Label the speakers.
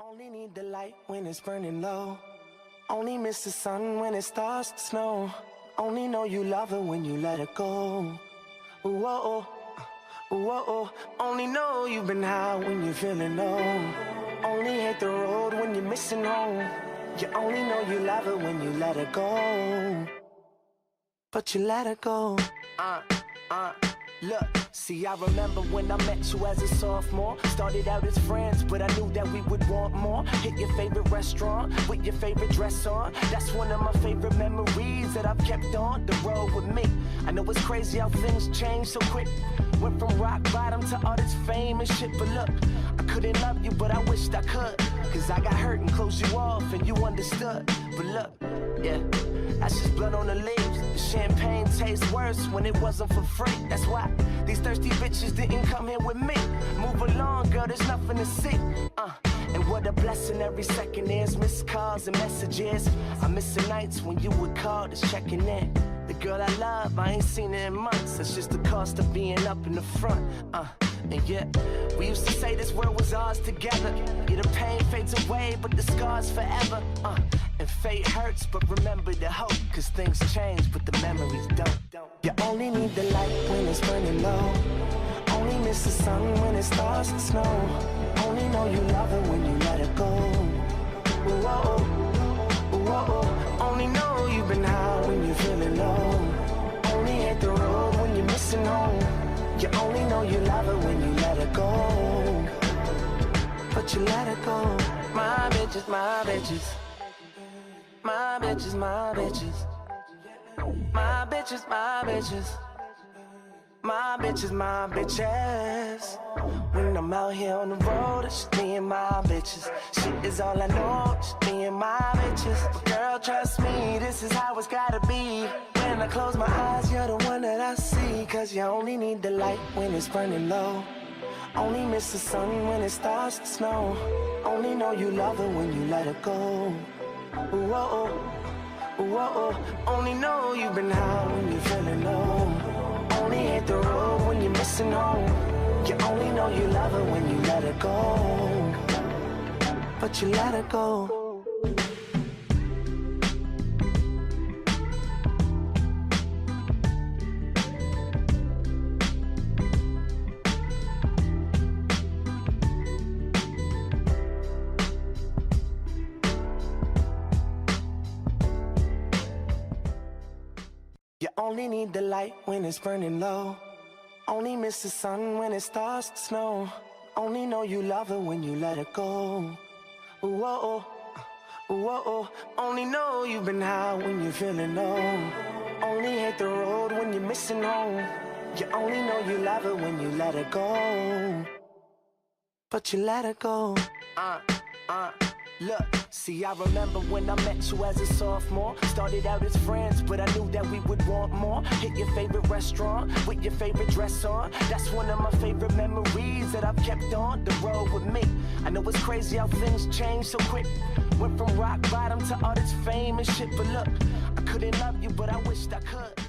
Speaker 1: only need the light when it's burning low. Only miss the sun when it starts to snow. Only know you love her when you let her go. Whoa, whoa. Only know you've been high when you're feeling low. Only hate the road when you're missing home. You only know you love her when you let her go. But you let her go. Look, see, I remember when I met you as a sophomore. Started out as friends, but I knew that we would want more. Hit your favorite restaurant with your favorite dress on. That's one of my favorite memories that I've kept on the road with me. I know it's crazy how things change so quick. Went from rock bottom to all this fame and shit. But look, I couldn't love you, but I wished I could. Cause I got hurt and closed you off and you understood. But look, yeah, that's just blood on the leaves. The champagne tastes worse when it wasn't for free. That's why these thirsty bitches didn't come here with me. Move along, girl, there's nothing to see. And what a blessing every second is. Missed calls and messages. I miss the nights when you would call, just checking in. The girl I love, I ain't seen her in months. That's just the cost of being up in the front. And yeah, we used to say this world was ours together. Yeah, the pain fades away, but the scars forever. And fate hurts, but remember the hope. Cause things change, but the memories don't. You only need the light when it's burning low. Only miss the sun when it starts to snow. Only know you love her when you let her go. Whoa, whoa. Only know you've been high when you're feeling low. Only hate the road when you're missing home. You only know you love her when you let her go. But you let her go. My bitches, my bitches. My bitches, my bitches. My bitches, my bitches. My bitches, my bitches. When I'm out here on the road, it's just me and my bitches. Shit is all I know, just me and my bitches. But girl, trust me, this is how it's gotta be. When I close my eyes, you're the one that I see. Cause you only need the light when it's burning low. Only miss the sun when it starts to snow. Only know you love her when you let her go. Whoa, whoa. Only know you've been high when you're feeling low. Only hate the road when you're missing home. You only know you love her when you let her go. But you let her go. You only need the light when it's burning low. Only miss the sun when it starts to snow. Only know you love her when you let her go. Whoa, whoa. Only know you've been high when you're feeling low. Only hate the road when you're missing home. You only know you love her when you let her go. But you let her go. Look, see, I remember when I met you as a sophomore. Started out as friends, but I knew that we would want more. Hit your favorite restaurant with your favorite dress on. That's one of my favorite memories that I've kept on the road with me. I know it's crazy how things change so quick. Went from rock bottom to all this fame and shit. But look, I couldn't love you, but I wished I could.